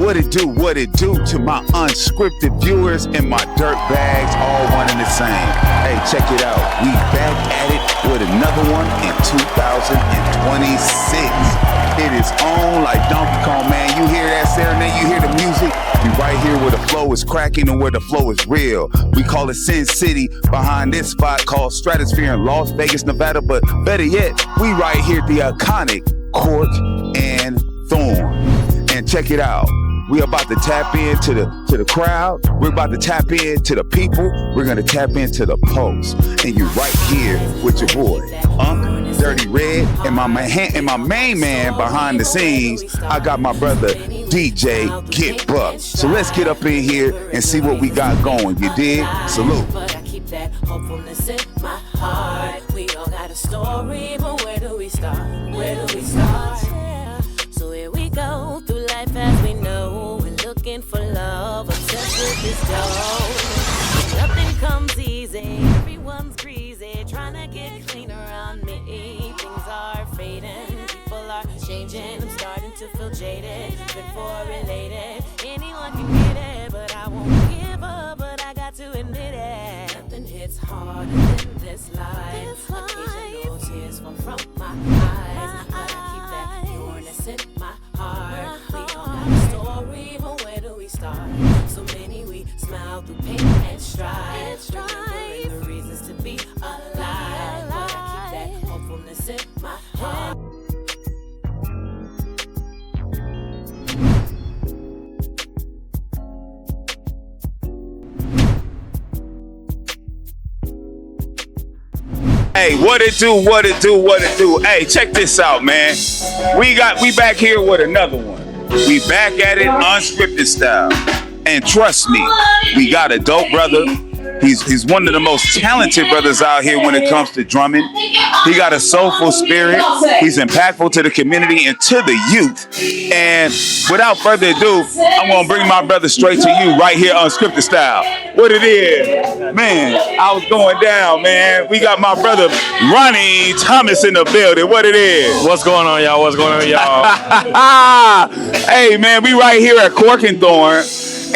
what it do to my unscripted viewers and my dirt bags, all one and the same. Hey, check it out. We back at it with another one in 2026. It is on like Donkey Kong, man. You hear that serenade, you hear the music. We right here where the flow is cracking and where the flow is real. We call it Sin City behind this spot called Stratosphere in Las Vegas, Nevada. But better yet, we right here at the iconic Cork and Thorn. And check it out. We're about to tap into the crowd. We're about to tap into the people. We're gonna tap into the pulse. And you're right here with your boy, Dirty Red, and my main man behind the scenes. I got my brother DJ Get Buck. So let's get up in here and see what we got going. You dig? Salute. But I keep that hopefulness in my heart. We all got a story, but where do we start? Where do we start? So here we go through life as we know. We're looking for love, obsessed with this dough. Nothing comes easy, everyone's greasy, trying to get clean around me. Things are fading, people are changing. I'm starting to feel jaded, good for related. Anyone can get it, but I won't give up. But I got to admit it, nothing hits harder than this life. Occasional tears fall from my eyes, but I keep that pureness in my heart. We all have a story, but where do we start? So many we smile through pain and strife, remembering the reasons to be alive. But I keep that hopefulness in my heart. Hey, what it do? Hey, check this out, man. We back here with another one. We back at it unscripted style. And trust me, we got a dope brother. He's one of the most talented brothers out here when it comes to drumming. He got a soulful spirit. He's impactful to the community and to the youth. And without further ado, I'm gonna bring my brother straight to you right here unscripted style. What it is, man, I was going down, man. We got my brother Ronnie Thomas in the building. What it is? What's going on, y'all? Hey, man, we right here at Cork and Thorn.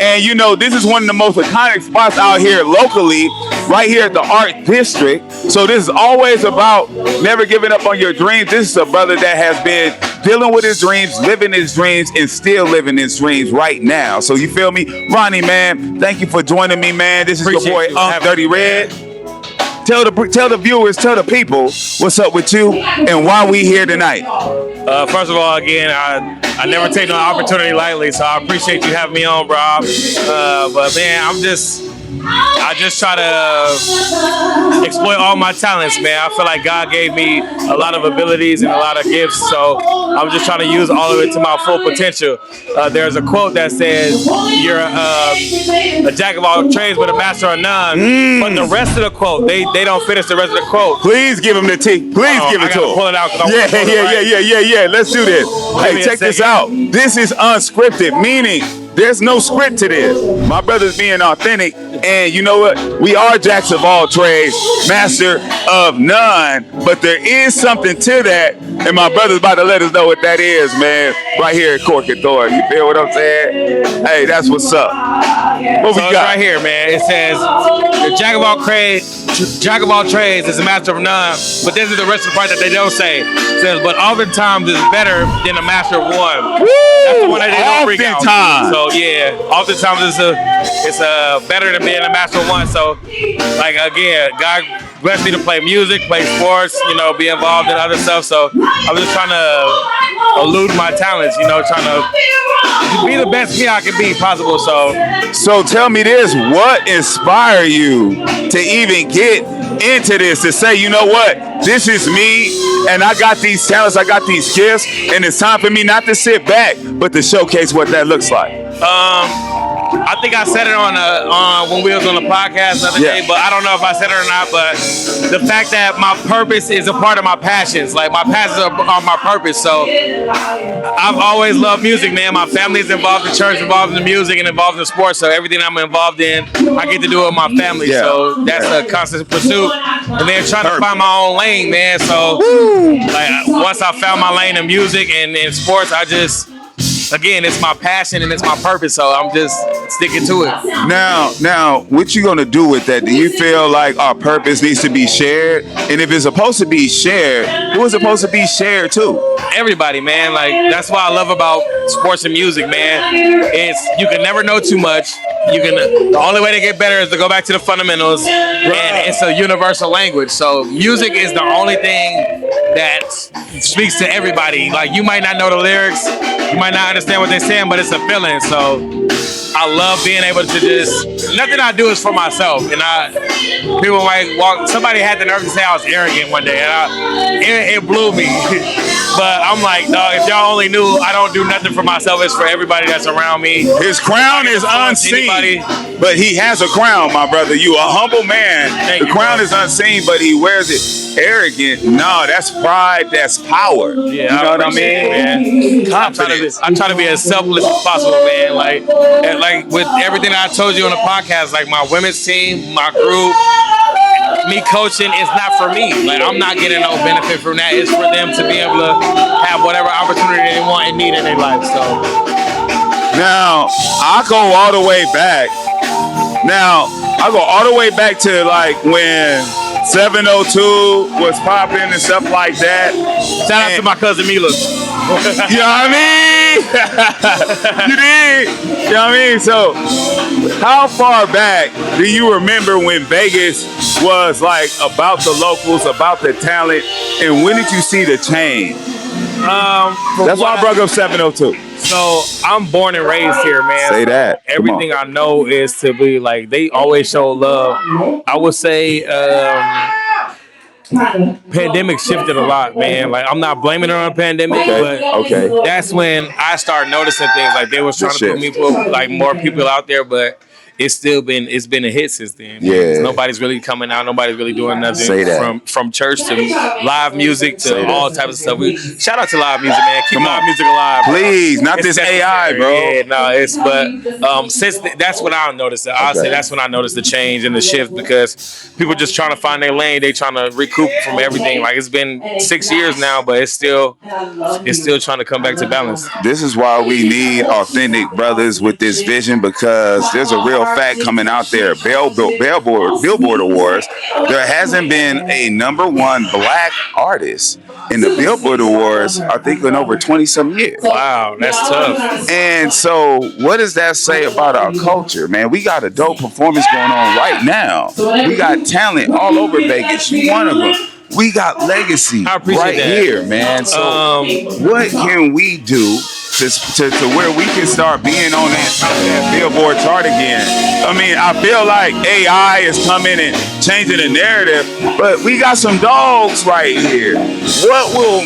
And you know, this is one of the most iconic spots out here locally, right here at the Art District. So this is always about never giving up on your dreams. This is a brother that has been dealing with his dreams, living his dreams, and still living his dreams right now. So you feel me? Ronnie, man, thank you for joining me, man. This is your boy, Dirty Red. Tell the viewers, tell the people what's up with you and why we here tonight. First of all, again, I never take no opportunity lightly, so I appreciate you having me on, bro. But man, I just try to exploit all my talents, man. I feel like God gave me a lot of abilities and a lot of gifts, so I'm just trying to use all of it to my full potential. There's a quote that says, you're a jack of all trades but a master of none. But the rest of the quote, they don't finish the rest of the quote. Please give him the tea. Please give it to him. Pull it out. Yeah. Let's do this. Hey, check this out. This is unscripted, meaning there's no script to this. My brother's being authentic, and you know what? We are jacks of all trades, master of none, but there is something to that, and my brother's about to let us know what that is, man, right here at Cork and Thorn. You feel what I'm saying? Hey, that's what's up. What we got? Right here, man, it says, the jack of all trades is a master of none, but this is the rest of the part that they don't say. It says, but oftentimes is better than a master of one. Woo! That's the one that they don't freak out. So yeah, oftentimes it's better than being a master of one. So like again, God blessed me to play music, play sports, you know, be involved in other stuff. So I'm just trying to elude my talents, you know, trying to be the best me I can be possible. So tell me this, what inspired you to even get into this, to say, you know what, this is me and I got these talents, I got these gifts, and it's time for me not to sit back but to showcase what that looks like? I think I said it on when we was on the podcast the other day, but I don't know if I said it or not. But the fact that my purpose is a part of my passions, like my passions are my purpose. So I've always loved music, man. My family's involved in church, involved in music, and involved in sports. So everything I'm involved in, I get to do it with my family. Yeah. So that's a constant pursuit. And then trying to find my own lane, man. So like once I found my lane in music and in sports, I just again, it's my passion and it's my purpose, so I'm just sticking to it. Now, what you gonna do with that? Do you feel like our purpose needs to be shared? And if it's supposed to be shared, who is supposed to be shared to? Everybody, man. Like, that's what I love about sports and music, man. It's you can never know too much. The only way to get better is to go back to the fundamentals, and it's a universal language. So music is the only thing that speaks to everybody. Like, you might not know the lyrics, you might not understand what they're saying, but it's a feeling. So I love being able to just, nothing I do is for myself. And people might somebody had the nerve to say I was arrogant one day, and it blew me. But I'm like, dog, if y'all only knew I don't do nothing for myself, it's for everybody that's around me. His crown is unseen, but he has a crown, my brother. You a humble man. The crown is unseen, but he wears it arrogant. No, that's pride, that's power. Yeah, you know what I mean? Man. I try to be as selfless as possible, man. Like with everything that I told you on the podcast, like my women's team, my group, me coaching is not for me. Like, I'm not getting no benefit from that. It's for them to be able to have whatever opportunity they want and need in their life. So now I go all the way back. To like when 702 was popping and stuff like that. Shout out to my cousin Mila. You know what I mean? You did. You know what I mean? So, how far back do you remember when Vegas was like about the locals, about the talent, and when did you see the change? That's why I brought up 702. So I'm born and raised here, man. Say that. Everything I know is to be like, they always show love. I would say pandemic shifted a lot, man. Like, I'm not blaming it on a pandemic, but that's when I started noticing things. Like, they was trying to put like more people out there, but it's been a hit since then. Yeah. Nobody's really coming out. Nobody's really doing nothing from church to live music to all types of stuff. Shout out to live music, man. Keep live music alive, bro. Please, not this AI, bro. Yeah, no, since that's when I noticed it. I'll say that's when I noticed the change and the shift, because people just trying to find their lane. They trying to recoup from everything. Like, it's been 6 years now, but it's still trying to come back to balance. This is why we need authentic brothers with this vision, because there's a real fact coming out there. Billboard Awards, there hasn't been a number one black artist in the Billboard Awards, I think, in over 20-some years. Wow, that's tough. And so what does that say about our culture, man? We got a dope performance going on right now. We got talent all over Vegas. You one of them. We got legacy right here, man. So what can we do to where we can start being on that Billboard chart again? I mean, I feel like AI is coming and changing the narrative, but we got some dogs right here. What will,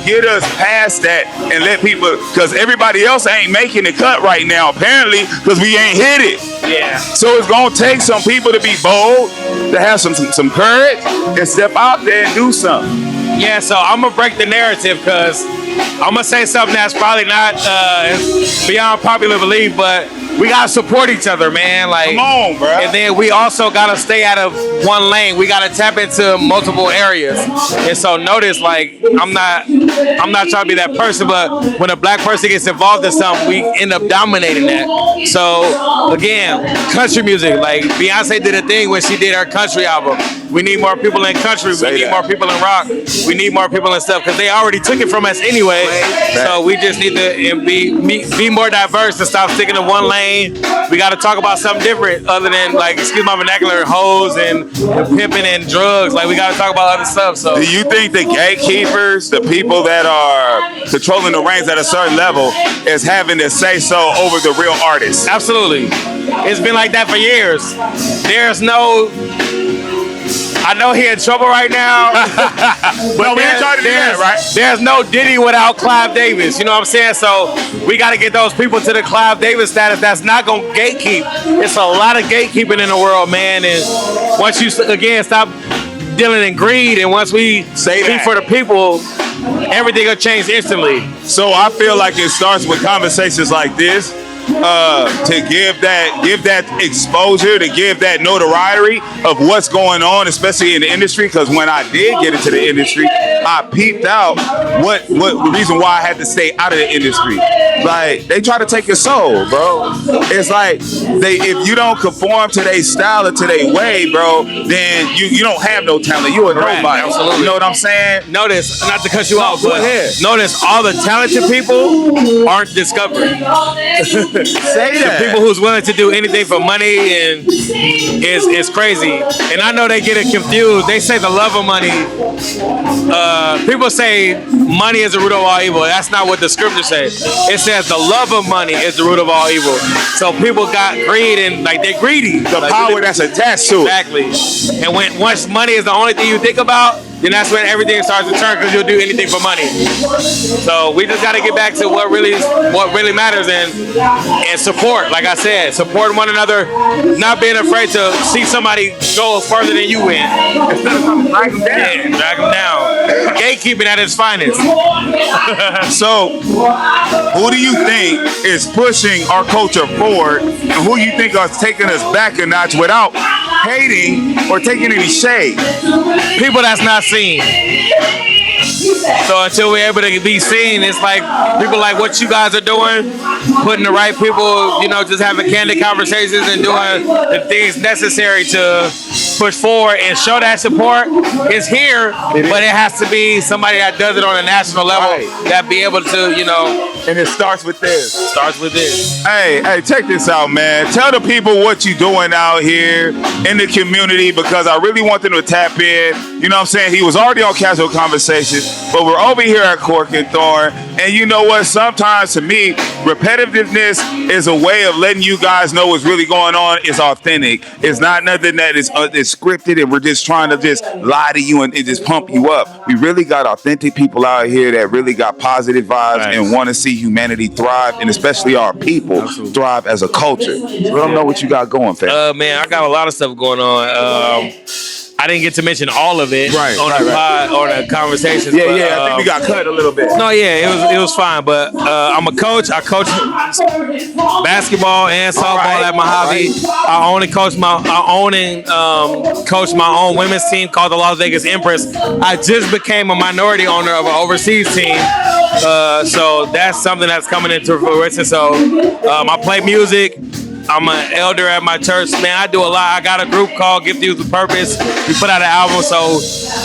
get us past that and let people, because everybody else ain't making the cut right now, apparently, because we ain't hit it. Yeah. So it's gonna take some people to be bold, to have some courage, and step out there and do something. Yeah, so I'm gonna break the narrative, because I'm gonna say something that's probably not beyond popular belief, but we gotta support each other, man. Like, come on, bro. And then we also gotta stay out of one lane. We gotta tap into multiple areas. And so notice, like, I'm not trying to be that person, but when a black person gets involved in something, we end up dominating that. So again, country music, like Beyonce did a thing when she did her country album. We need more people in country. We need more people in rock. We need more people in stuff, because they already took it from us anyway. So we just need to be more diverse and stop sticking to one lane. We got to talk about something different other than, like, excuse my vernacular, hoes and pimping and drugs. Like, we got to talk about other stuff. So, do you think the gatekeepers, the people that are controlling the reins at a certain level, is having to say so over the real artists? Absolutely. It's been like that for years. There's no... I know he in trouble right now, but we ain't trying to do that, right? There's no Diddy without Clive Davis. You know what I'm saying? So we got to get those people to the Clive Davis status. That's not going to gatekeep. It's a lot of gatekeeping in the world, man. And once you, again, stop dealing in greed, and once we speak for the people, everything will change instantly. So I feel like it starts with conversations like this. to give that exposure, to give that notoriety of what's going on, especially in the industry. Because when I did get into the industry, I peeped out what the reason why I had to stay out of the industry. Like, they try to take your soul, bro. It's like if you don't conform to their style or to their way, bro, then you don't have no talent. You a nobody. Absolutely. You know what I'm saying? Notice, not to cut you off, Go but ahead. notice all the talented people aren't discovered. Say The that. people who's willing to do anything for money and is crazy. And I know they get it confused. They say the love of money. People say money is the root of all evil. That's not what the scripture says. It says the love of money is the root of all evil. So people got greed and like they're greedy. The like, power that's attached to it. Exactly. And once money is the only thing you think about, then that's when everything starts to turn because you'll do anything for money. So we just got to get back to what really matters and support. Like I said, support one another, not being afraid to see somebody go further than you went. Drag them down. Yeah, drag them down. Gatekeeping at its finest. So, who do you think is pushing our culture forward, and who you think are taking us back a notch without hating or taking any shade? People that's not seen. So until we're able to be seen, it's like people like what you guys are doing, putting the right people, just having candid conversations and doing the things necessary to push forward and show that support is here, but it has to be somebody that does it on a national level that be able to, And it starts with this. starts with this. Hey, check this out, man. Tell the people what you doing out here in the community, because I really want them to tap in. You know what I'm saying? He was already on Casual Conversations, but we're over here at Cork and Thorn. And you know what? Sometimes to me, repetitiveness is a way of letting you guys know what's really going on. It's authentic. It's not nothing that is scripted and we're just trying to just lie to you and just pump you up. We really got authentic people out here that really got positive vibes and want to see humanity thrive, and especially our people thrive as a culture. So let them know what you got going, fam. Man, I got a lot of stuff going on. I didn't get to mention all of it on the conversations. Yeah, I think we got cut a little bit. No, yeah, it was fine. But I'm a coach. I coach basketball and softball at Mojave. I own and coach my own women's team called the Las Vegas Empress. I just became a minority owner of an overseas team. So that's something that's coming into fruition. So I play music. I'm an elder at my church. Man, I do a lot. I got a group called Gift Youth with Purpose. We put out an album. So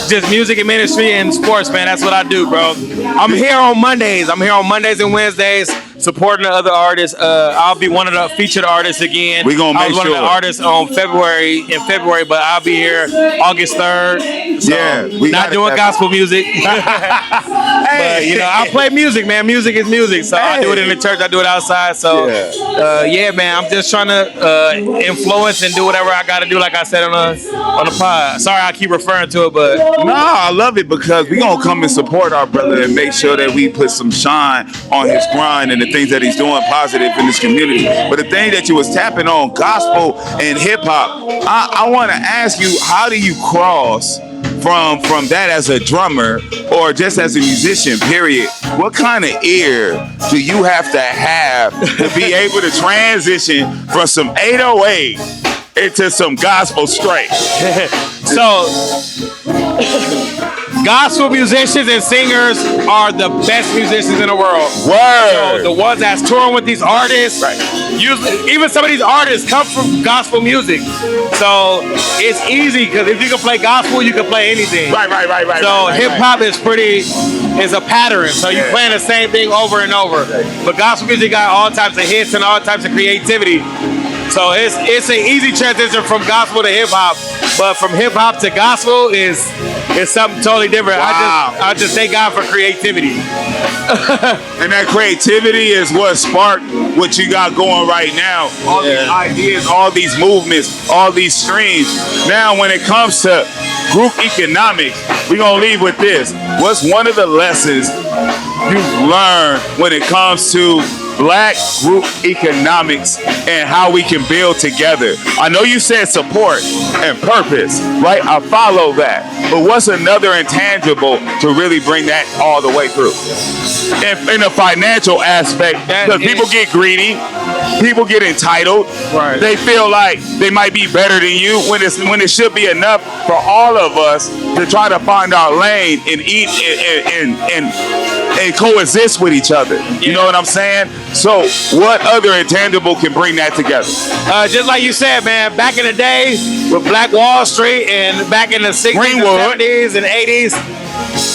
just music and ministry and sports, man. That's what I do, bro. I'm here on Mondays. And Wednesdays supporting the other artists. I'll be one of the featured artists again. We're going to make sure. I was one of the artists in February, but I'll be here August 3rd. So we not doing gospel music. But, I play music, man. Music is music. So I do it in the church. I do it outside. So, man, I'm just trying to influence and do whatever I got to do, like I said on the pod. Sorry I keep referring to it, but... No, I love it because we're going to come and support our brother and make sure that we put some shine on his grind and the things that he's doing positive in this community. But the thing that you was tapping on, gospel and hip-hop, I want to ask you, how do you cross from that as a drummer or just as a musician, period? What kind of ear do you have to be able to transition from some 808 into some gospel straight? So, gospel musicians and singers are the best musicians in the world. Word. So the ones that's touring with these artists, usually, even some of these artists come from gospel music. So it's easy because if you can play gospel, you can play anything. Right. So hip hop is a pattern. So you're playing the same thing over and over. But gospel music got all types of hits and all types of creativity. So it's an easy transition from gospel to hip hop, but from hip hop to gospel is something totally different. Wow. I just thank God for creativity. And that creativity is what sparked what you got going right now. All these ideas, all these movements, all these streams. Now, when it comes to group economics, we're gonna leave with this. What's one of the lessons you've learned when it comes to black group economics and how we can build together. I know you said support and purpose, right? I follow that. But what's another intangible to really bring that all the way through? In a financial aspect, because people get greedy, people get entitled. Right. They feel like they might be better than you when it should be enough for all of us to try to find our lane and eat and coexist with each other. You know what I'm saying? So what other intangible can bring that together? Just like you said, man, back in the day with Black Wall Street and back in the 60s Greenwood. and 70s and 80s,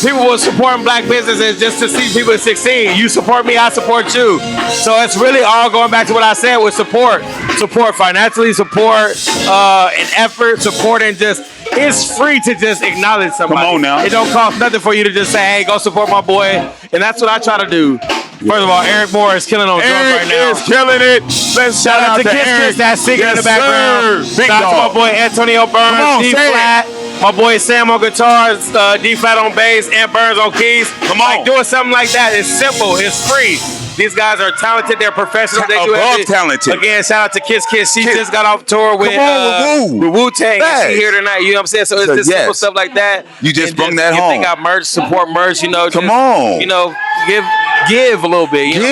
people were supporting black businesses just to see people succeed. You support me, I support you. So it's really all going back to what I said with support. Support financially, support in effort, support and just, it's free to just acknowledge somebody. Come on now. It don't cost nothing for you to just say, hey, go support my boy. And that's what I try to do. First of all, Eric Moore is killing on drums right now. Eric is killing it. Let's Shout out to Kiss Kiss, that singing in the background. Big Shout out dog. to my boy Antonio Burns, Come on, D say flat. My boy Sam on guitars, D flat on bass, and Burns on keys. Come on. Like doing something like that is simple. It's free. These guys are talented. They're professionals. They do Above everything. talented. Again, shout out to Kiss Kiss. She just got off tour with Wu-Tang. She here tonight. You know what I'm saying? So it's just simple stuff like that. You just And bring that if home. they got merch, support merch. You know, Come just, on. You know, give a little bit. You know?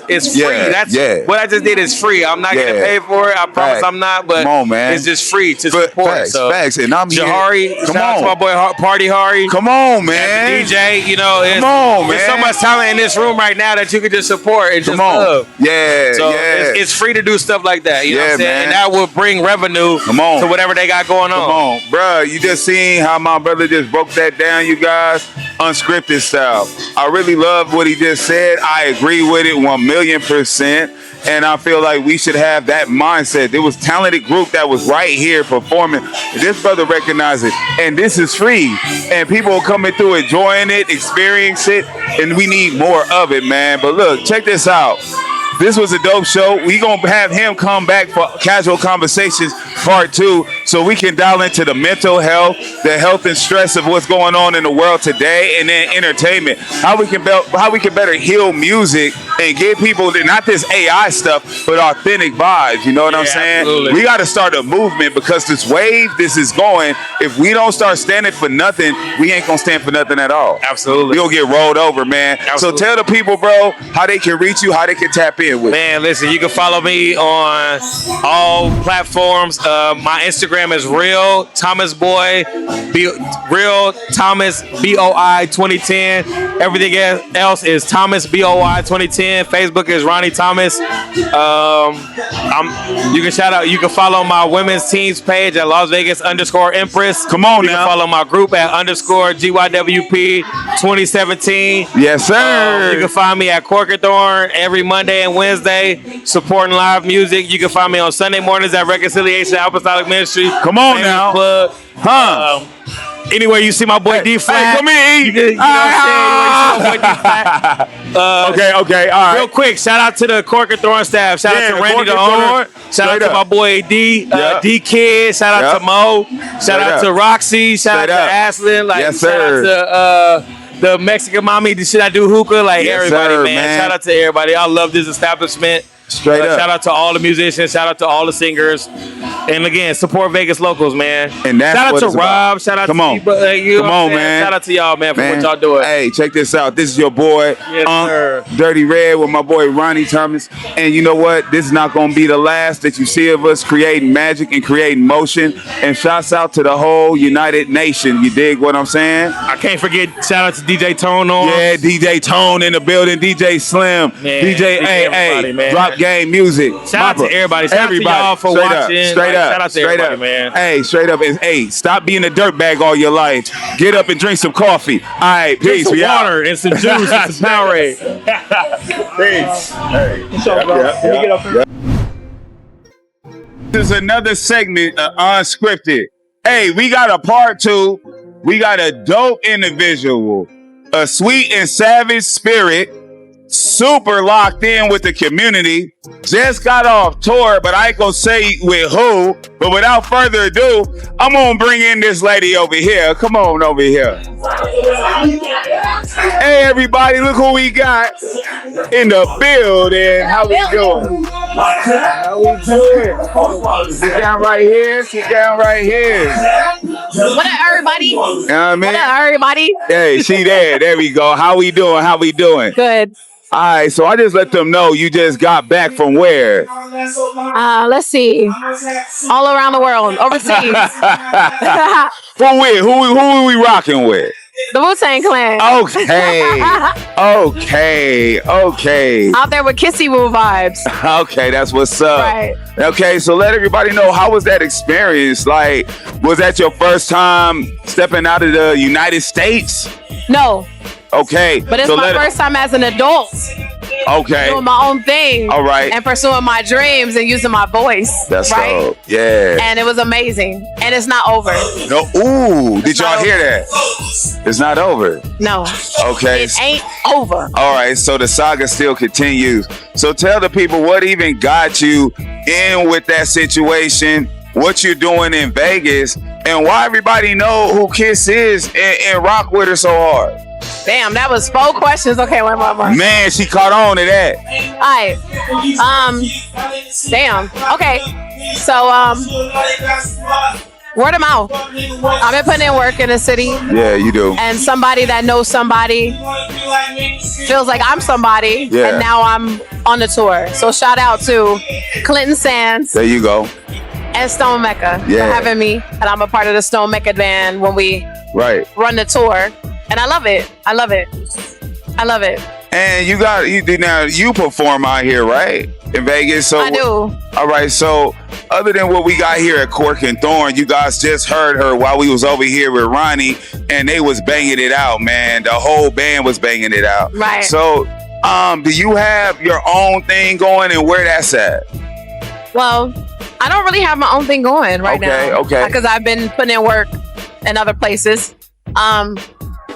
It's free. What I just did is free. I'm not getting paid for it. I promise I'm not. But come on, man. It's just free to support. Facts, So facts. And I'm Jahari, here. shout out to my boy Party Hari. Come on, man. DJ, you know, Come on, there's so man. much talent in this room right now that you can just support and just Come on. love. Yeah, So yeah. it's free to do stuff like that. You know what I'm saying? man. And that will bring revenue Come on. to whatever they got going on. Come on, bruh. You just seen how my brother just broke that down, you guys. Unscripted style. I really love what he just said. I agree with it 1,000,000%. And I feel like we should have that mindset. There was talented group that was right here performing. This brother recognized it. And this is free. And people are coming through enjoying it, experience it. And we need more of it, man. But look, check this out. This was a dope show. We gonna have him come back for Casual Conversations Part 2, so we can dial into the mental health, the health and stress of what's going on in the world today, and then entertainment. How we can better heal music and give people not this AI stuff, but authentic vibes. You know what I'm saying? Absolutely. We got to start a movement because this wave, this is going. If we don't start standing for nothing, we ain't gonna stand for nothing at all. Absolutely. We gonna get rolled over, man. Absolutely. So tell the people, bro, how they can reach you, how they can tap in with you. Man, listen, you can follow me on all platforms. My Instagram is Real Thomas Boy, Real Thomas BOI 2010. Everything else is Thomas BOI 2010. Facebook is Ronnie Thomas. You can follow my women's teams page at Las Vegas _Empress. Come on you now. can follow my group at _GYWP 2017. Yes, sir. You can find me at Cork and Thorn every Monday and Wednesday, supporting live music. You can find me on Sunday mornings at Reconciliation Apostolic Ministry. Come on Famous now. Plug. Anywhere you see my boy D Flat. Hey, come here. You know what I'm saying? Anywhere you see my boy D Flat. Okay, all right. Real quick, shout out to the Cork and Thorn staff. Shout out to Randy Cork the and owner. Thorn. Shout out to my boy D, D Kid. Shout out to Mo. Shout out to Roxy. Shout out to Ashlyn. Like, Yes, shout out to the Mexican mommy. Should I do hookah? Like everybody, man. Shout out to everybody. I love this establishment. Straight up. Shout out to all the musicians. Shout out to all the singers. And again, support Vegas locals, man. And that's shout out what to it's Rob. about. Shout out Come to on. people. You know Come what I'm on, saying? man. Shout out to y'all, man, for what y'all doing. Hey, check this out. This is your boy, Yes, sir. Dirty Red, with my boy Ronnie Thomas. And you know what? This is not going to be the last that you see of us creating magic and creating motion. And shouts out to the whole United Nation. You dig what I'm saying? I can't forget, shout out to DJ Tone on. Yeah, DJ Tone in the building. DJ Slim. Man, DJ everybody, man. Drop Game Music. Shout out to everybody. Shout out to y'all for watching. Straight up. Shout out to everybody, man. Hey, straight up. And hey, stop being a dirtbag all your life. Get up and drink some coffee. All right, Drink peace. some We out. water and some juice and some Powerade. Peace. Hey. This is another segment of Unscripted. Hey, we got a part 2. We got a dope individual, a sweet and savage spirit, super locked in with the community. Just got off tour, but I ain't gonna say with who. But without further ado, I'm gonna bring in this lady over here. Come on over here. Hey, everybody, look who we got in the building. How we doing? How we doing? Sit down right here. Sit down right here. What up, everybody? You know what I mean? What up, everybody? Hey, she there. There we go. How we doing? How we doing? Good. All right, so I just let them know you just got back from where? Let's see. All around the world, overseas. Who with? Who are we rocking with? The Wu-Tang Clan. Okay. Out there with Kissy Woo vibes. Okay, that's what's up. Right. Okay, so let everybody know, how was that experience? Like, was that your first time stepping out of the United States? No. Okay. But it's my first time as an adult. Okay. Doing my own thing. All right. And pursuing my dreams and using my voice. That's right. Dope. Yeah. And it was amazing. And it's not over. No. Ooh. Did y'all hear that? It's not over. No. Okay. It ain't over. All right. So the saga still continues. So tell the people what even got you in with that situation, what you're doing in Vegas, and why everybody know who Kiss is and rock with her so hard. Damn, that was 4 questions. Okay, one more. Man, she caught on to that. All right. Damn. Okay. So, word of mouth. I've been putting in work in the city. Yeah, you do. And somebody that knows somebody feels like I'm somebody. Yeah. And now I'm on the tour. So shout out to Clinton Sands. There you go. And Stone Mecca for having me. And I'm a part of the Stone Mecca band when we run the tour. And I love it. I love it. And you perform out here, right? In Vegas. So I do. All right. So other than what we got here at Cork and Thorn, you guys just heard her while we was over here with Ronnie, and they was banging it out, man. The whole band was banging it out. Right. So do you have your own thing going, and where that's at? Well, I don't really have my own thing going right now. Okay. Because I've been putting in work in other places.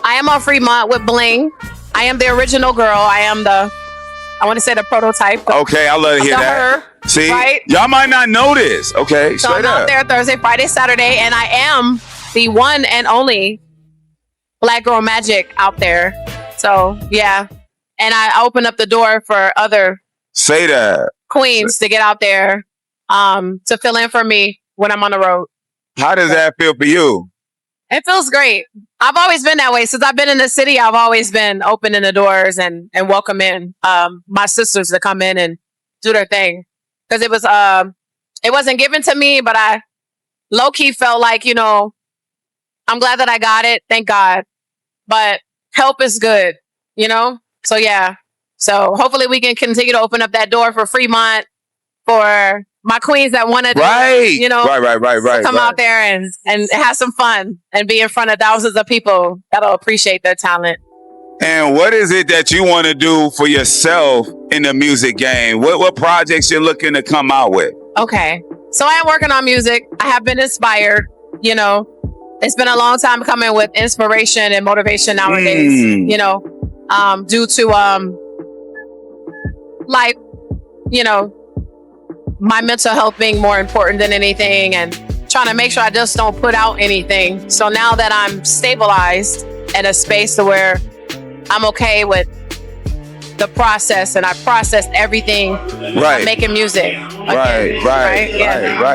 I am on Fremont with Bling. I am the original girl. I want to say the prototype. Okay, I love to hear that. Her, see, right? Y'all might not know this. Okay, so I'm out there Thursday, Friday, Saturday, and I am the one and only Black Girl Magic out there. So, yeah. And I open up the door for other queens to get out there to fill in for me when I'm on the road. How does that feel for you? It feels great. I've always been that way. Since I've been in the city, I've always been opening the doors and welcoming my sisters to come in and do their thing. Because it wasn't given to me, but I low-key felt like, I'm glad that I got it. Thank God. But help is good, So, yeah. So, hopefully we can continue to open up that door for Fremont, for my queens that want to right. Come out there and have some fun and be in front of thousands of people that'll appreciate their talent. And what is it that you want to do for yourself in the music game? What projects you're looking to come out with? Okay. So I am working on music. I have been inspired, It's been a long time coming with inspiration and motivation nowadays, due to my mental health being more important than anything and trying to make sure I just don't put out anything. So now that I'm stabilized in a space to where I'm okay with the process and I processed everything, I'm making music. Right.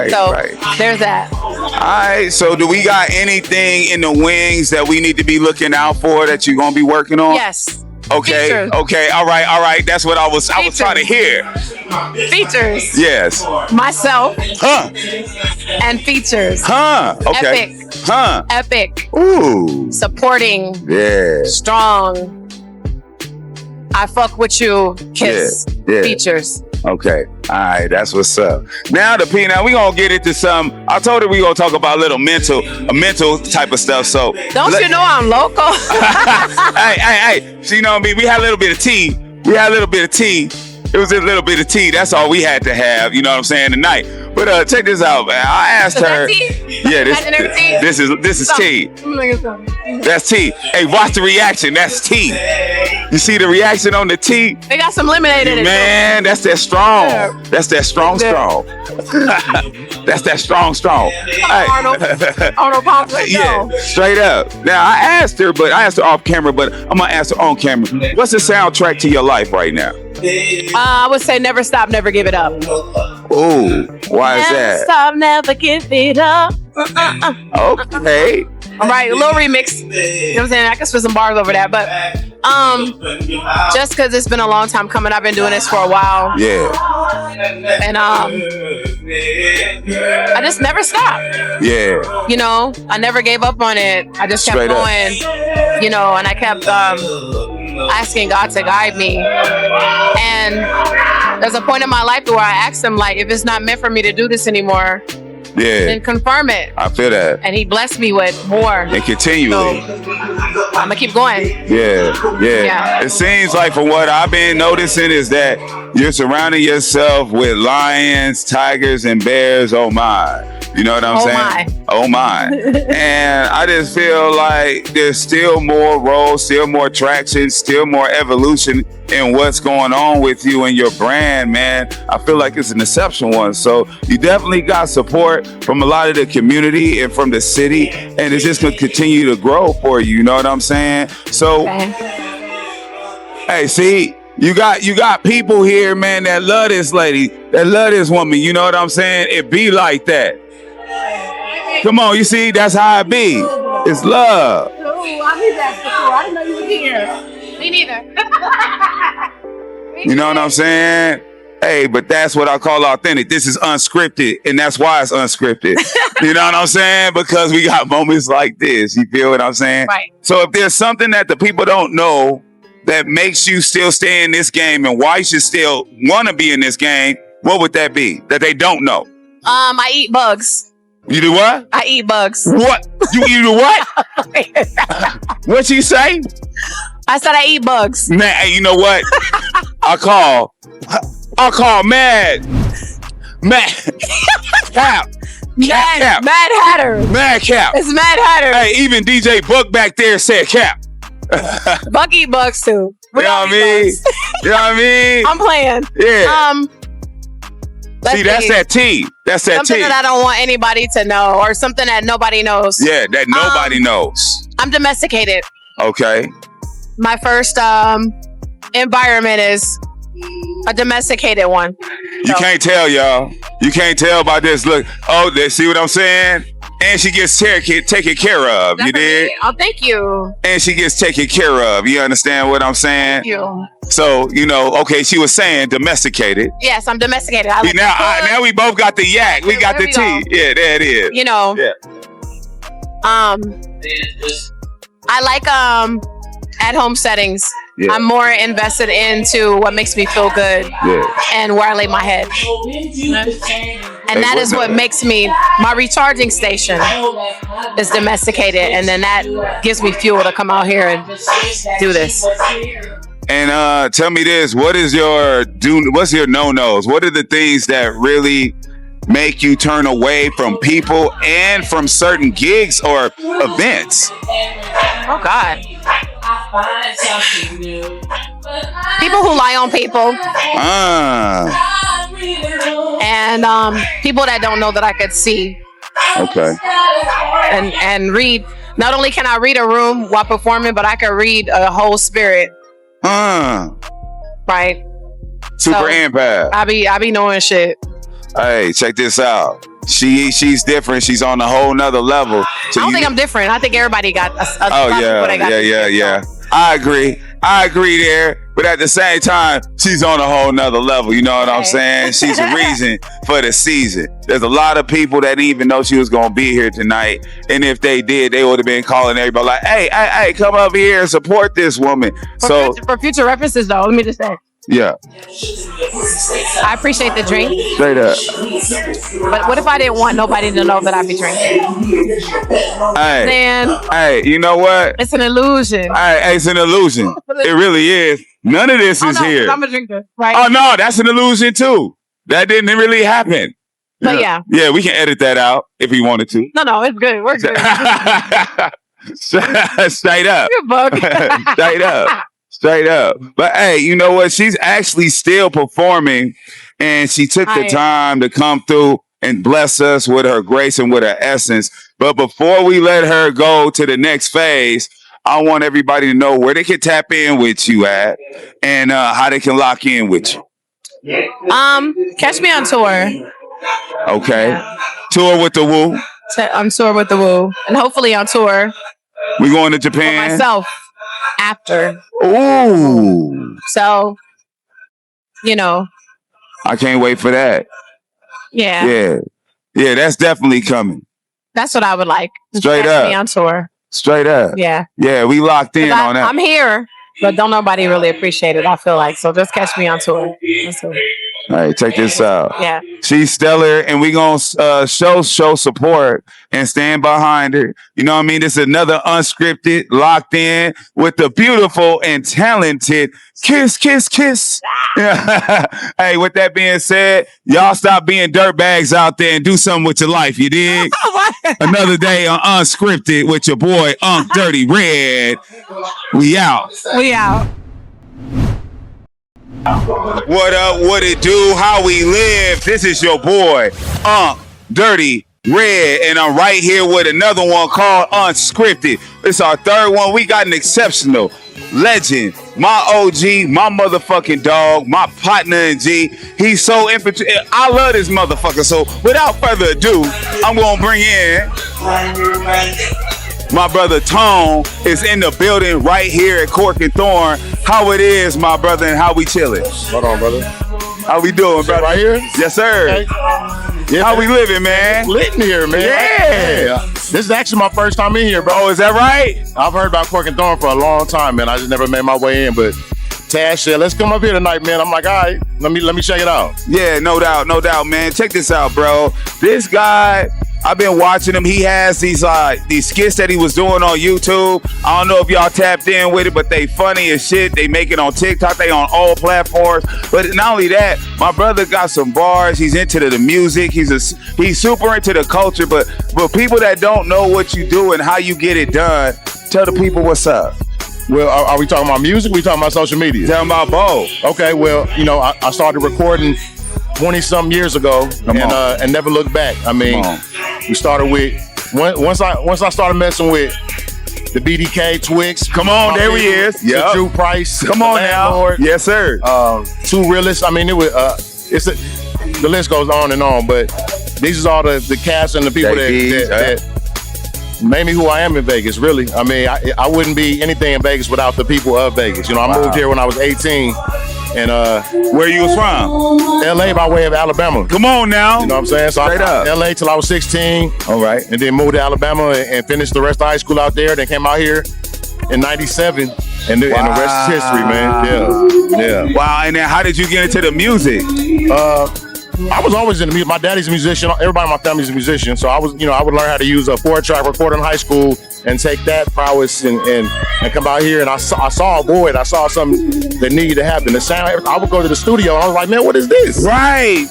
So there's that. All right. So do we got anything in the wings that we need to be looking out for that you're going to be working on? Yes. Okay. Features. Okay. All right. That's what I was trying to hear. Features. Yes. Myself. And features. Okay. Epic. Epic. Ooh. Supporting. Yeah. Strong. I fuck with you. Kiss. Yeah. Features. Okay. All right. That's what's up. Now we gonna get into some. I told her we gonna talk about a mental type of stuff. So don't you know I'm local? Hey. So, we had a little bit of tea. It was a little bit of tea. That's all we had to have. You know what I'm saying tonight. But check this out, man. I asked her. Yeah, this is tea. That's tea. Hey, watch the reaction. That's tea. You see the reaction on the tea? They got some lemonade in it. Man, that's that strong. That's that strong. That's that strong. Hey. Arnold Palmer. Yeah, straight up. Now I asked her off camera, but I'm gonna ask her on camera. What's the soundtrack to your life right now? I would say never stop, never give it up. Ooh, why is that? Never stop, never give it up. Okay. All right, a little remix. You know what I'm saying? I can spit some bars over that, but just because it's been a long time coming, I've been doing this for a while. Yeah. And I just never stopped. Yeah. You know, I never gave up on it. I just kept going. You know, and I kept asking God to guide me. And there's a point in my life where I asked him, like, if it's not meant for me to do this anymore, then confirm it. I feel that. And he blessed me with more. And continually. So, I'm gonna keep going. Yeah. It seems like from what I've been noticing is that you're surrounding yourself with lions, tigers, and bears. Oh my. You know what I'm saying? Oh my. And I just feel like there's still more roles, still more traction, still more evolution in what's going on with you and your brand, man. I feel like it's an exceptional one. So you definitely got support from a lot of the community and from the city, and it's just gonna continue to grow for you. You know what I'm saying? So, hey, see, you got people here, man, that love this lady, that love this woman. You know what I'm saying? It be like that. Come on, you see, that's how it be. It's love. Oh, I need that before. I didn't know you were here. Me neither. You know what I'm saying? Hey, but that's what I call authentic. This is unscripted, and that's why it's unscripted. You know what I'm saying? Because we got moments like this. You feel what I'm saying? Right. So if there's something that the people don't know that makes you still stay in this game and why you should still want to be in this game, what would that be that they don't know? I eat bugs. You do what? I eat bugs. What? You eat what? What'd she say? I said I eat bugs. Man, hey, you know what? I'll call Mad Cap. Mad Hatter. Mad Cap. It's Mad Hatter. Hey, even DJ Buck back there said Cap. Buck eat bugs too. You know what I mean? You know what I mean? I'm playing. Yeah. See, that's that tea. That's that something tea. that I don't want anybody to know, or something that nobody knows. Yeah, that nobody knows. I'm domesticated. Okay. My first environment is a domesticated one. You can't tell, y'all. You can't tell by this. Look, see what I'm saying? And she gets taken care of. You did? Oh, thank you. And she gets taken care of. You understand what I'm saying? Thank you. So, you know, okay, she was saying domesticated. Yes, I'm domesticated. Now we both got the yak. We got the tea. Yeah, there it is. You know. Yeah. I like at-home settings. Yeah. I'm more invested into what makes me feel good and where I lay my head. And that is what makes me, my recharging station is domesticated. And then that gives me fuel to come out here and do this. And tell me this, what's your no-nos? What are the things that really make you turn away from people and from certain gigs or events? Oh, God. People who lie on people. And people that don't know that I could see. Okay. And read. Not only can I read a room while performing, but I can read a whole spirit. Right. Super empath. I be knowing shit. Hey, check this out. She's different. She's on a whole nother level. So I don't think I'm different. I think everybody got a yeah. I agree there. But at the same time, she's on a whole nother level. You know what I'm saying? She's a reason for the season. There's a lot of people that didn't even know she was going to be here tonight. And if they did, they would have been calling everybody like, hey, come up here and support this woman. For future references, though, let me just say, Yeah. I appreciate the drink, Straight up. but what if I didn't want nobody to know that I be drinking? Hey. Then Hey, you know what? it's an illusion. Hey, it's an illusion. It really is. None of this is here. I'm a drinker, right? Oh no, that's an illusion too. That didn't really happen. But yeah. Yeah, we can edit that out if we wanted to. No, it's good. We're good. Straight up. You're a bug. Straight up. Straight up. But hey, you know what? She's actually still performing, and she took the time to come through and bless us with her grace and with her essence. But before we let her go to the next phase, I want everybody to know where they can tap in with you at and how they can lock in with you. Catch me on tour. Okay. Yeah. Tour with the Woo. On tour with the Woo. And hopefully on tour We going to for Japan. myself after. Ooh. So, you know, I can't wait for that. yeah. Yeah, that's definitely coming. That's what I would like. Straight Catch up. me on tour. Straight up. Yeah. Yeah, we locked in on that. I'm here, but don't nobody really appreciate it, I feel like. So just catch me on tour. That's it. All right, check this out. Yeah. She's stellar, and we gonna show support and stand behind her. You know what I mean? This is another Unscripted, locked in with the beautiful and talented Kiss. Hey, with that being said, y'all stop being dirtbags out there and do something with your life. You dig? Another day on Unscripted with your boy Unk Dirty Red. We out. We out. What up, what it do, how we live. This is your boy, Unk Dirty Red, and I'm right here with another one called Unscripted. It's our third one. We got an exceptional legend, my OG, my motherfucking dog, my partner in G. He's so infantry. I love this motherfucker. So without further ado, I'm gonna bring in my brother Thorn is in the building right here at Cork and Thorn. How it is, my brother, and how we chilling? Hold on, brother. How we doing, brother? Right here? Yes, sir. Okay. Yeah, How we living, man? lit in here, man. Yeah. This is actually my first time in here, bro. Oh, is that right? I've heard about Cork and Thorn for a long time, man. I just never made my way in, but Tash said, let's come up here tonight, man. I'm like, all right, let me check it out. Yeah, no doubt, man. Check this out, bro. This guy, I've been watching him. He has these skits that he was doing on YouTube. I don't know if y'all tapped in with it, but they funny as shit. They make it on TikTok. They on all platforms. But not only that, my brother got some bars. He's into the music. He's super into the culture. But people that don't know what you do and how you get it done, tell the people what's up. Well, are we talking about music? Or we talking about social media? Tell them about both. Okay, well, you know, I started recording 20-something years ago and never looked back. I mean, we started with, once I started messing with the BDK, Twix. Come on, there he is. The Drew Price. Come on now. Yes, sir. Two Realists. I mean, it was, the list goes on and on, but these is all the cast and the people that made me who I am in Vegas, really. I mean, I wouldn't be anything in Vegas without the people of Vegas. You know, I moved here when I was 18. And where you was from? LA by way of Alabama. Come on now. You know what I'm saying? So Straight I was up. in LA till I was 16. All right. And then moved to Alabama and finished the rest of high school out there. Then came out here in 97. And the rest is history, man. Yeah. Wow. And then how did you get into the music? I was always in the music. My daddy's a musician. Everybody in my family's a musician. So I would learn how to use a 4-track recorder in high school and take that prowess and come out here. And I saw a void. I saw something that needed to happen. The sound. I would go to the studio. And I was like, man, what is this? Right.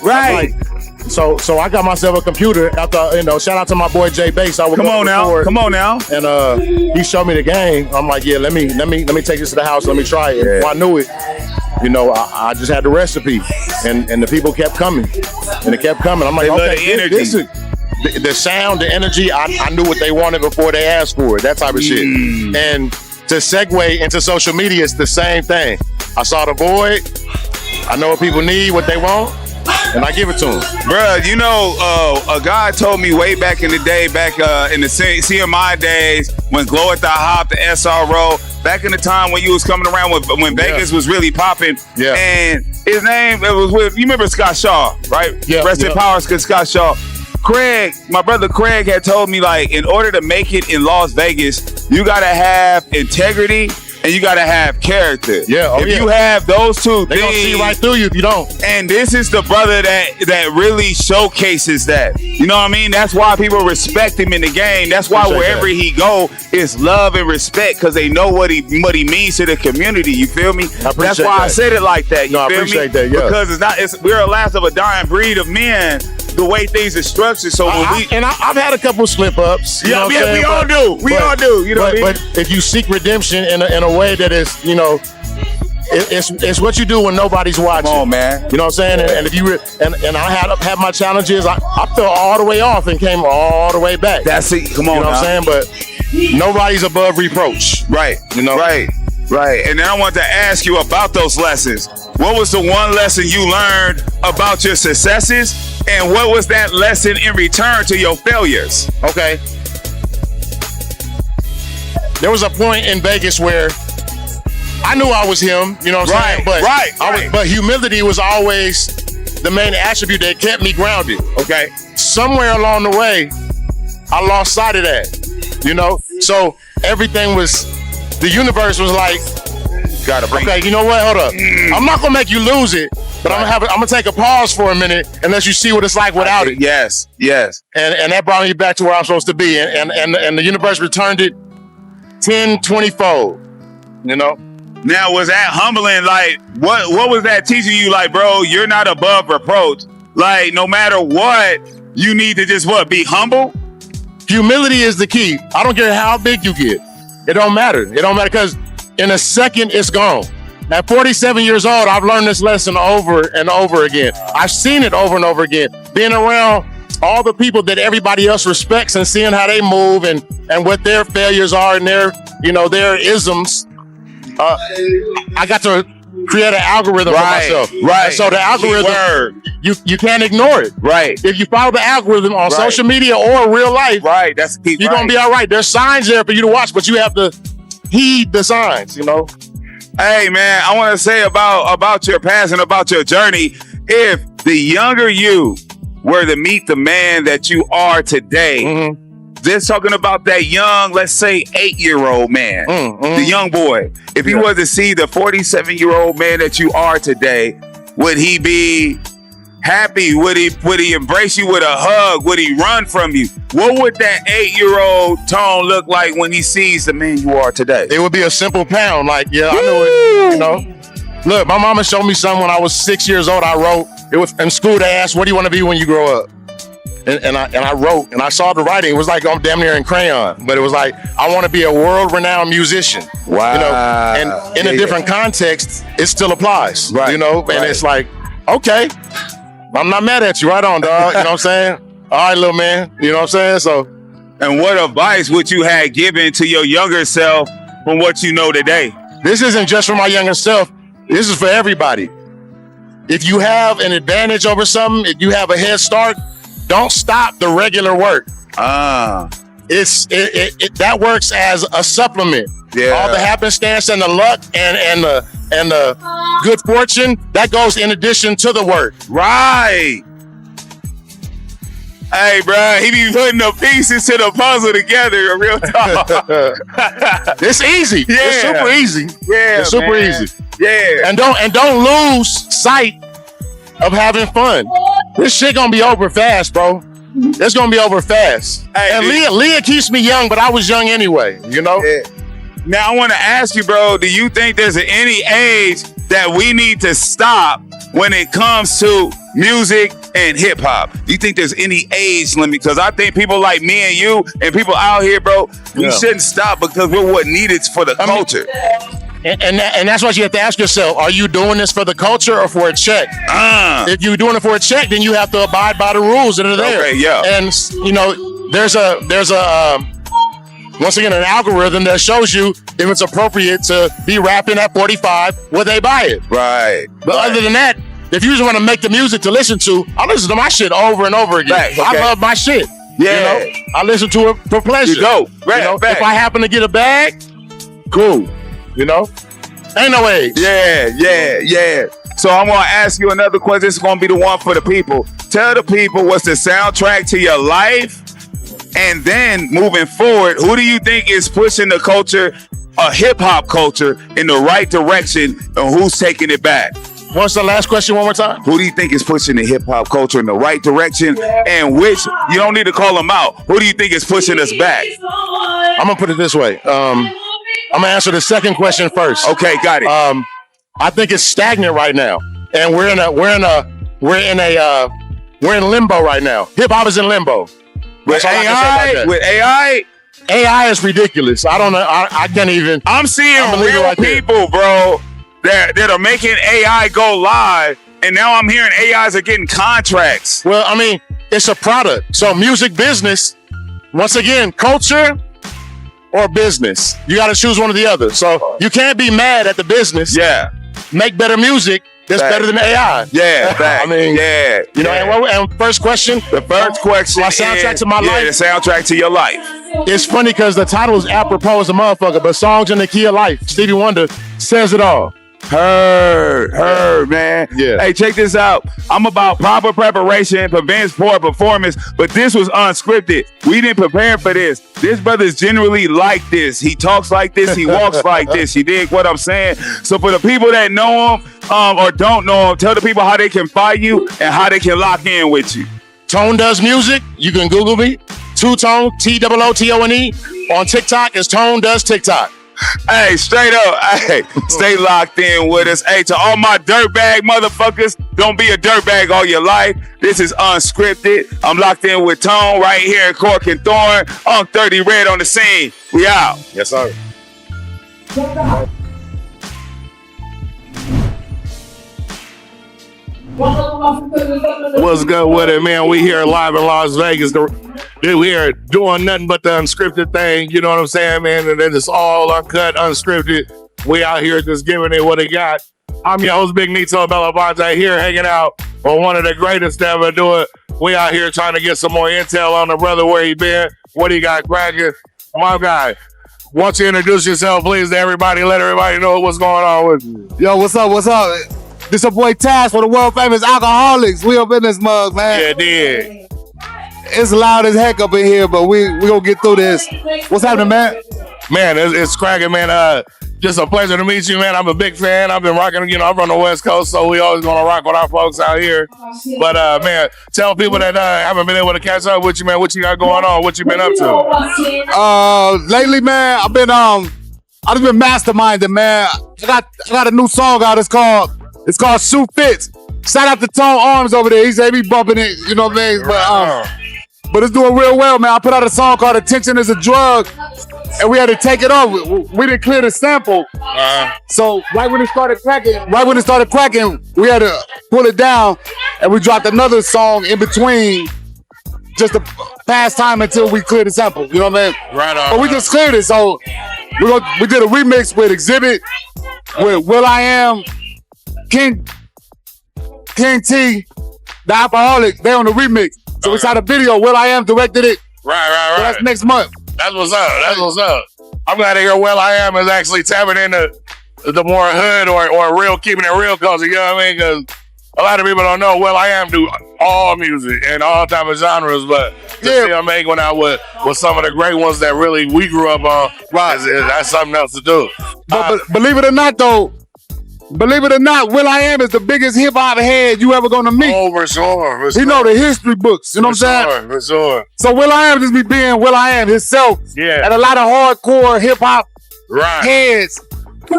So I got myself a computer after, shout out to my boy Jay Bass. I would Come on now. And he showed me the game. I'm like, yeah, let me take this to the house. Let me try it. Before I knew it, I just had the recipe, and the people kept coming, and it kept coming. I'm like, okay, this is the sound, the energy. I knew what they wanted before they asked for it. That type of shit. And to segue into social media, it's the same thing. I saw the void. I know what people need, what they want, and I give it to them. Bruh, a guy told me way back in the day, back in the CMI days, when Glow at the Hop, the SRO, back in the time when you was coming around when Vegas was really popping. Yeah. And his name, it was with, you remember Scott Shaw, right? Yeah. Rest in power, Scott Shaw. Craig, my brother Craig had told me, like, in order to make it in Las Vegas, you gotta have integrity and you gotta have character. Yeah. If you have those two they things, gonna see right through you if you don't. and this is the brother that really showcases that. You know what I mean? That's why people respect him in the game. That's why wherever he go, it's love and respect because they know what he means to the community. You feel me? That's why I said it like that. You feel me? I appreciate that. Yeah. Because we're a last of a dying breed of men. The way things are structured, so when I've had a couple slip ups. Yeah, we all do. We all do. You know what I mean? But if you seek redemption in a way that is, you know, it's what you do when nobody's watching. Come on, man. You know what I'm saying? And if you and I had my challenges, I fell all the way off and came all the way back. That's it. Come on, you know what I'm saying? But nobody's above reproach. Right. You know. Right. And then I want to ask you about those lessons. What was the one lesson you learned about your successes? And what was that lesson in return to your failures? Okay. There was a point in Vegas where I knew I was him, you know what I'm saying? But humility was always the main attribute that kept me grounded. Okay. Somewhere along the way, I lost sight of that, you know? So everything the universe was like, okay, you know what? Hold up. I'm not gonna make you lose it, but I'm gonna take a pause for a minute and let you see what it's like without it. Yes. And that brought me back to where I'm supposed to be. And the universe returned it 10, 20-fold, you know? Now, was that humbling? Like, what was that teaching you? Like, bro, you're not above reproach. Like, no matter what, you need to just be humble? Humility is the key. I don't care how big you get. It don't matter. It don't matter because in a second, it's gone. At 47 years old, I've learned this lesson over and over again. I've seen it over and over again. Being around all the people that everybody else respects and seeing how they move and what their failures are and their isms. I got to create an algorithm for myself. Right. And so the algorithm, you can't ignore it. Right. If you follow the algorithm on social media or real life, that's the key. You're gonna be all right. There's signs there for you to watch, but you have to heed the signs, you know? Hey man, I want to say about your past and about your journey. If the younger you were to meet the man that you are today, just talking about that young, let's say 8-year-old man, the young boy, if he was to see the 47-year-old man that you are today, would he be happy? Would he embrace you with a hug? Would he run from you? What would that 8-year-old Tone look like when he sees the man you are today? It would be a simple pound. Like, I know it, you know. Look, my mama showed me something when I was 6 years old. I wrote, it was in school, they asked, what do you want to be when you grow up? And I wrote, and I saw the writing. It was like I'm damn near in crayon, but it was like, I want to be a world-renowned musician. Wow. You know, and in a different context, it still applies. Right. You know, and it's like, okay, I'm not mad at you. Right on, dog. You know what I'm saying? All right, little man. You know what I'm saying? So, and what advice would you have given to your younger self from what you know today? This isn't just for my younger self. This is for everybody. If you have an advantage over something, if you have a head start, don't stop the regular work. That works as a supplement. Yeah. All the happenstance and the luck and the good fortune, that goes in addition to the work. Right. Hey, bro, he be putting the pieces to the puzzle together. Real talk. It's easy. Yeah. It's super easy. Yeah, it's super easy. Yeah. And don't lose sight of having fun. This shit gonna be over fast, bro. It's gonna be over fast. Hey, and Leah keeps me young, but I was young anyway, you know? Yeah. Now I want to ask you, bro, do you think there's any age that we need to stop when it comes to music and hip hop? Do you think there's any age limit? Because I think people like me and you and people out here, bro, we shouldn't stop because we're what needed for the culture. And that's what you have to ask yourself. Are you doing this for the culture or for a check? If you're doing it for a check, then you have to abide by the rules that are there. Okay, yeah. And, you know, there's a once again, an algorithm that shows you if it's appropriate to be rapping at 45, will they buy it? Right. But other than that, if you just want to make the music to listen to, I listen to my shit over and over again. Right, okay. I love my shit. Yeah. You know? I listen to it for pleasure. You go. Right, you know? back. If I happen to get a bag, cool. You know? Ain't no age. Yeah. So I'm going to ask you another question. This is going to be the one for the people. Tell the people what's the soundtrack to your life. And then moving forward, who do you think is pushing the culture a hip hop culture in the right direction, and who's taking it back? What's the last question one more time? Who do you think is pushing the hip hop culture in the right direction, and which you don't need to call them out? Who do you think is pushing us back? I'm gonna put it this way. I'm gonna answer the second question first. Okay, got it. I think it's stagnant right now, and we're in limbo right now. Hip hop is in limbo. With AI, AI is ridiculous. I don't know. I can't even. I'm seeing real people, bro, that are making AI go live, and now I'm hearing AIs are getting contracts. Well, I mean, it's a product. So music business, once again, culture or business. You got to choose one or the other. So you can't be mad at the business. Yeah. Make better music that's better than AI. Yeah, I mean, you know, and first question. The first question my soundtrack to my life. Yeah, the soundtrack to your life. It's funny because the title is apropos as a motherfucker, but Songs in the Key of Life, Stevie Wonder says it all. Heard, man. Yeah. Hey, check this out. I'm about proper preparation prevents poor performance, but this was unscripted. We didn't prepare for this. This brother's generally like this. He talks like this. He walks like this. You dig what I'm saying? So for the people that know him or don't know him, tell the people how they can find you and how they can lock in with you. Tone Does Music. You can Google me. Two-Tone, T-O-O-T-O-N-E. On TikTok, it's Tone Does TikTok. Hey, straight up. Hey, stay locked in with us. Hey, to all my dirtbag motherfuckers, don't be a dirtbag all your life. This is Unscripted. I'm locked in with Tone right here in Cork and Thorn. 30 Red on the scene. We out. Yes, sir. What's good with it, man? We here live in Las Vegas. We here doing nothing but the unscripted thing. You know what I'm saying, man? And then it's all uncut, unscripted. We out here just giving it what it got. I'm your host, Big Nito Bellabonte, here hanging out on one of the greatest to ever do it. We out here trying to get some more intel on the brother, where he been, what he got cracking. My guy, why don't you introduce yourself, please, to everybody? Let everybody know what's going on with you. Yo, what's up? What's up? This your boy Taz for the world famous alcoholics. We up in this mug, man. Yeah, dig. It's loud as heck up in here, but we gonna get through this. What's happening, man? Man, it's cracking, man. Just a pleasure to meet you, man. I'm a big fan. I've been rocking, I'm from the West Coast, so we always gonna rock with our folks out here. But man, tell people that haven't been able to catch up with you, man, what you got going on, what you been up to? Lately, man, I've just been masterminding, man. I got a new song out. It's called Shoe Fits. Shout out to Tone Arms over there. He said he be bumping it, you know what I mean? But it's doing real well, man. I put out a song called Attention is a Drug, and we had to take it off. We didn't clear the sample. So right when it started cracking, we had to pull it down, and we dropped another song in between just to pass time until we cleared the sample. You know what I mean? Right on. But we just cleared it, so we did a remix with Exhibit, with Will I Am, King T, the alcoholic. They on the remix. So we shot a video. Will I Am directed it. Right. So that's next month. That's what's up. I'm glad to hear Will I Am is actually tapping into the more hood or real, keeping it real culture. You know what I mean? Because a lot of people don't know Will I Am do all music and all type of genres, but to see him make one out with some of the great ones that really we grew up on, that's something else to do. But believe it or not, though, Will I Am is the biggest hip hop head you ever gonna meet. Oh, for sure. He know the history books. You know what I'm saying? For sure. So Will I Am just be being Will I Am himself. Yeah. And a lot of hardcore hip hop Right. heads,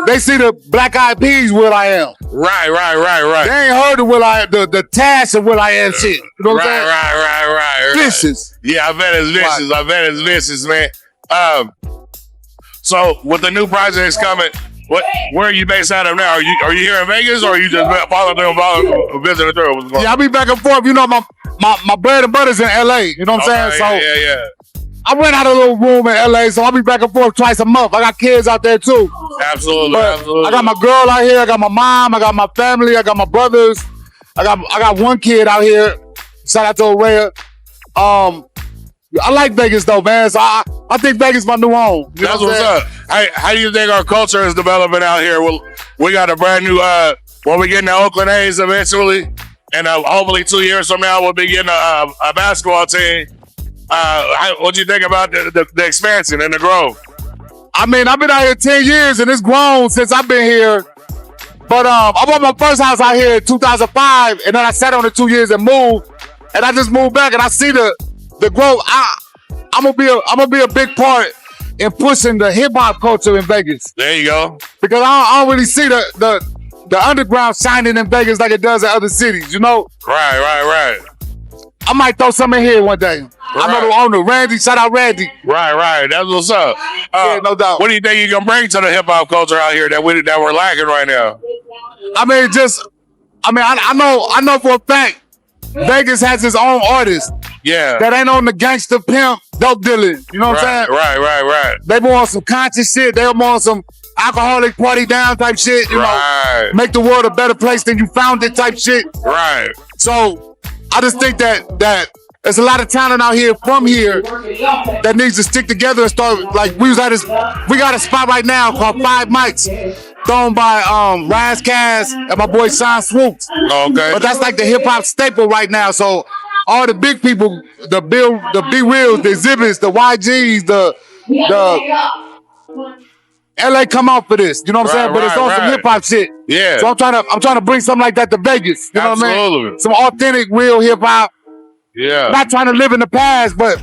they see the Black Eyed Peas Will I Am. Right. They ain't heard of Will I Am, the Tash of Will I Am shit. You know what I'm saying? Right. Vicious. Yeah, I bet it's vicious, man. So with the new projects coming, where are you based out of now? Are you here in Vegas, or are you just visiting through? What's going on? Yeah, I be back and forth. You know, my bread and butter's in LA. You know what I'm saying? Yeah. I rent out a little room in LA, so I'll be back and forth twice a month. I got kids out there too. Absolutely. I got my girl out here. I got my mom. I got my family. I got my brothers. I got one kid out here. Shout out to Araya. I like Vegas though, man. So I think Vegas is my new home. You That's what's up. How do you think our culture is developing out here? Well, we got a brand new, when we get in the Oakland A's eventually, and hopefully 2 years from now, we'll be getting a basketball team. What do you think about the expansion and the growth? I mean, I've been out here 10 years and it's grown since I've been here. But I bought my first house out here in 2005, and then I sat on it 2 years and moved. And I just moved back, and I see the growth. I'm gonna be a big part in pushing the hip hop culture in Vegas. There you go. Because I don't really see the underground shining in Vegas like it does in other cities. You know? Right. I might throw some in here one day. Right. I know the owner, Randy. Shout out Randy. Right. That's what's up. Yeah, no doubt. What do you think you can bring to the hip hop culture out here that we're lacking right now? I mean, I know for a fact Vegas has its own artists. Yeah. That ain't on the gangster pimp dope dealing. You know what I'm saying? Right. They more on some conscious shit. They more on some alcoholic party down type shit. You know, make the world a better place than you found it type shit. Right. So I just think that there's a lot of talent out here from here that needs to stick together and start like we got a spot right now called 5 Mics. Thrown by Razkaz and my boy Sean Swoops. Okay. But that's like the hip hop staple right now. So all the big people, the B Reals, the Exhibits, the YGs, the LA come out for this. You know what I'm saying? But it's on some hip hop shit. Yeah. So I'm trying to bring something like that to Vegas. You know what I mean? Some authentic, real hip hop. Yeah. Not trying to live in the past, but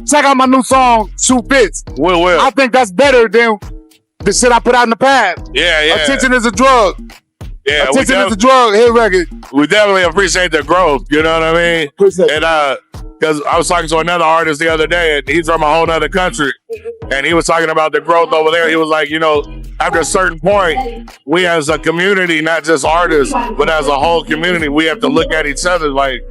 check out my new song, Shoe Fits. Will. I think that's better than the shit I put out in the past. Yeah. Attention is a drug. Yeah, Attention is a drug. Hit record. We definitely appreciate the growth. You know what I mean? Appreciate it. And because I was talking to another artist the other day, and he's from a whole nother country, and he was talking about the growth over there. He was like, you know, after a certain point, we as a community, not just artists, but as a whole community, we have to look at each other like,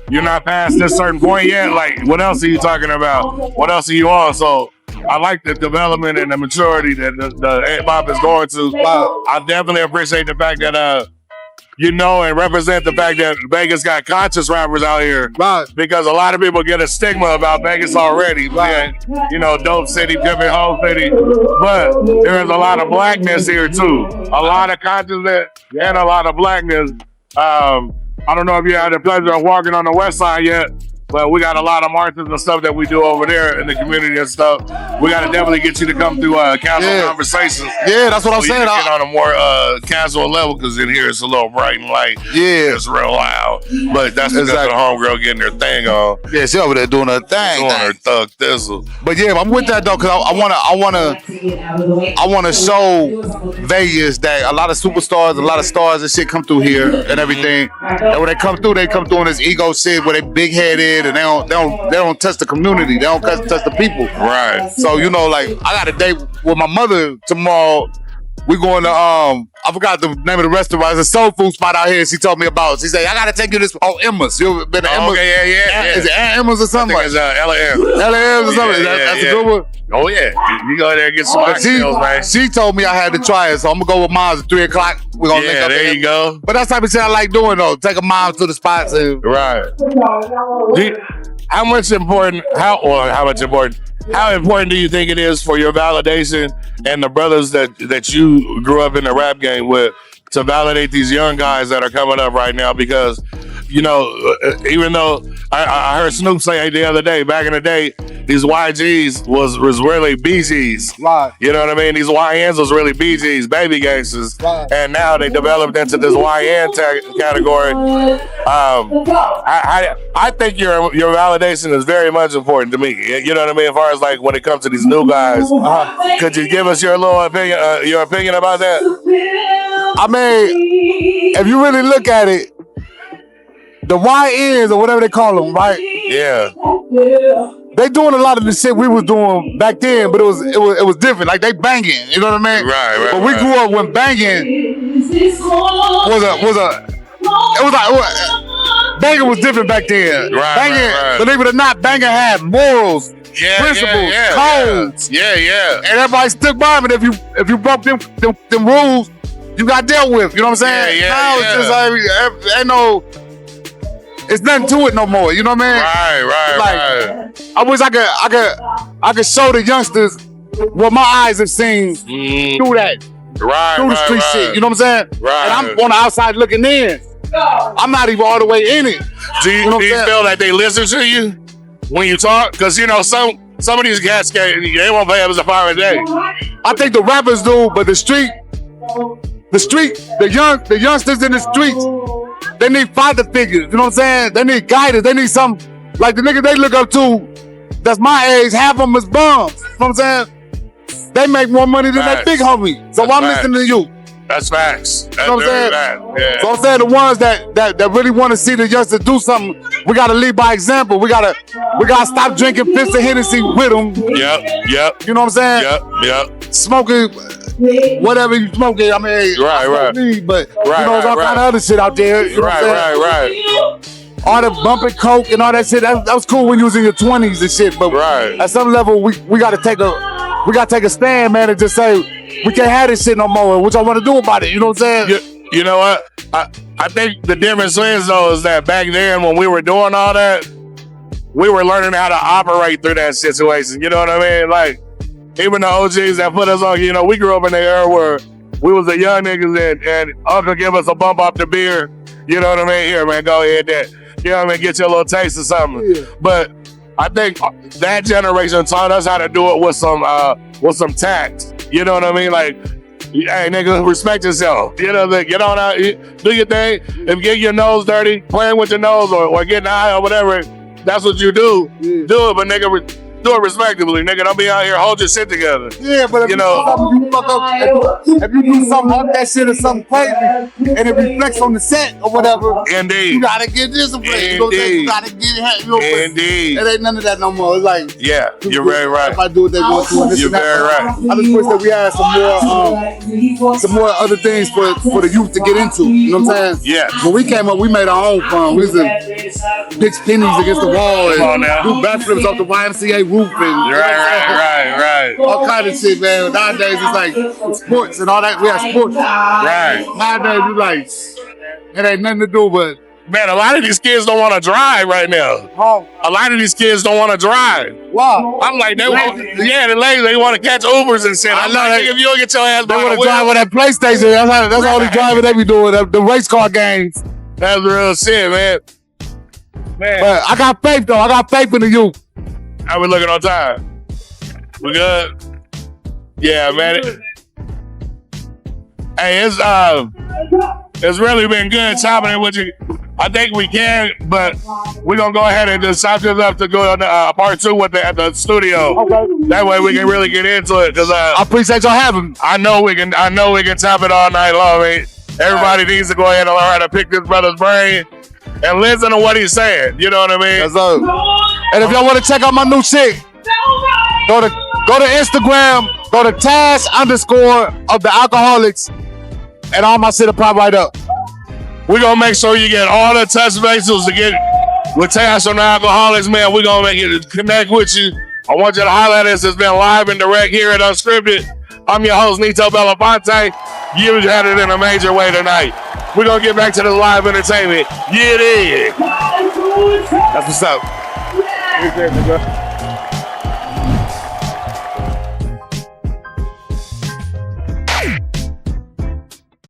you're not past this certain point yet. Like, what else are you talking about? What else are you on? So I like the development and the maturity that the hip hop is going to. I definitely appreciate the fact that you know and represent the fact that Vegas got conscious rappers out here. Right. Because a lot of people get a stigma about Vegas already. Right. You know, dope city, pimpin' whole city. But there is a lot of blackness here too. A lot of consciousness and a lot of blackness. I don't know if you had the pleasure of walking on the west side yet, but we got a lot of marches and stuff that we do over there in the community and stuff. We got to definitely get you to come through casual conversations. Yeah, that's what I'm saying. You can get on a more casual level because in here it's a little bright and light. Yeah. It's real loud. But that's because the homegirl getting her thing on. Yeah, she over there doing her thing. Doing her thug thistle. But yeah, I'm with that though, because I wanna show Vegas that a lot of superstars, a lot of stars and shit come through here and everything. And when they come through in this ego shit where they big headed and they don't touch the community. They don't touch the people. Right. So, you know, like I got a date with my mother tomorrow. We going to I forgot the name of the restaurant. It's a soul food spot out here. She told me about. She said, I gotta take you to this. Oh, Emma's. You been to Emma's? Okay, yeah. Is it Emma's or something? I think it's LAM. LAM's or something. That's a good one. Oh yeah. You go there and get some cocktails, man. She told me I had to try it, so I'm gonna go with mine at 3:00. We're gonna link up. There you go. But that's the type of shit I like doing though. Take a mom to the spots and right. How important do you think it is for your validation and the brothers that you grew up in the rap game with to validate these young guys that are coming up right now? Because, you know, even though I heard Snoop say the other day, back in the day, these YGs was really BGs. Right. You know what I mean? These YNs was really BGs, baby gangsters. Right. And now they developed into this YN category. I think your validation is very much important to me. You know what I mean? As far as like when it comes to these new guys, could you give us your little opinion, about that? I mean, if you really look at it, the YNs or whatever they call them, right? Yeah. They doing a lot of the shit we was doing back then, but it was different. Like they banging, you know what I mean? Right. But we grew up when banging banging was different back then. Right. Believe it or not, banging had morals, principles, codes. Yeah. And everybody stuck by them. And if you broke them rules, you got dealt with. You know what I'm saying? Now it's just like ain't no. It's nothing to it no more. You know what I mean? Right. I wish I could show the youngsters what my eyes have seen through that. Through the street shit. You know what I'm saying? Right. And I'm on the outside looking in. I'm not even all the way in it. Do you feel like they listen to you when you talk? Because, you know, some some of these cats can't. They won't pay us a $5 a day. I think the rappers do, but the youngsters in the streets, they need father figures. You know what I'm saying? They need guidance. They need some, like the niggas they look up to. That's my age. Half of them is bums. You know what I'm saying? They make more money than that big homie. So I'm listening to you. That's facts. That's you know what I'm saying? Yeah. So I'm saying the ones that really want to see the youngsters do something, we gotta lead by example. We gotta stop drinking fifths of Hennessy with them. Yep. You know what I'm saying? Yep. Smoking whatever you smoking. I mean, right. Weed, but you know, there's all kind of other shit out there. You know what I'm saying? Right. All the bumping coke and all that shit. That was cool when you was in your 20s and shit. But at some level, we gotta take a stand, man, and just say we can't have this shit no more. What y'all want to do about it? You know what I'm saying? You know what? I think the difference is though is that back then when we were doing all that, we were learning how to operate through that situation. You know what I mean? Like even the OGs that put us on, you know, we grew up in the era where we was the young niggas and Uncle give us a bump off the beer. You know what I mean? Here, man, go ahead, that. You know what I mean? Get you a little taste of something. Yeah. But I think that generation taught us how to do it with some tact. You know what I mean? Like, hey, nigga, respect yourself. You know, get on out, do your thing. If you get your nose dirty, playing with your nose or getting high or whatever, that's what you do. Yeah. Do it, but nigga, do it respectively, nigga. Don't be out here, hold your shit together. Yeah, but if you fuck up, if you do something off that shit or something crazy, and it reflects on the set or whatever, indeed, you gotta get disciplined. You know what I'm saying? You gotta get it. You know, indeed, it ain't none of that no more. It's like, yeah, you're very right. If I do what they want to, you're very right. I just wish that we had some more other things for the youth to get into. You know what I'm saying? Yeah. When we came up, we made our own fun. We was in pitch pennies against the wall and do backflips off the YMCA roof and right. All kind of shit, man. Nowadays it's like sports and all that. We have sports. Right. Nowadays you like it ain't nothing to do but. Man, a lot of these kids don't want to drive right now. Oh. A lot of these kids don't want to drive. Wow. I'm like, they're lazy. They want to catch Ubers and shit. I know that. If you don't get your ass they want to drive with that PlayStation. That's all the driving they be doing. The race car games. That's real shit, man. But I got faith though. I got faith in the youth. How we looking on time? We good? Yeah, man. Hey, it's really been good chopping it with you. I think we can, but we're gonna go ahead and just chop this up to go on part 2 at the studio. Okay. That way we can really get into it. Cause I appreciate y'all having me. I know we can chop it all night long. I mean, everybody needs to go ahead and learn how to pick this brother's brain and listen to what he's saying. You know what I mean? That's up. And if y'all want to check out my new shit, go to Instagram, go to Tash_ of the Alcoholics, and all my shit will pop right up. We're gonna make sure you get all the touch bases to get with Tash on the Alcoholics, man. We're gonna make it connect with you. I want you to holler at us. It's been live and direct here at Unscripted. I'm your host, Nito Belafonte. You had it in a major way tonight. We're gonna get back to the live entertainment. Yeah, it is. That's what's up.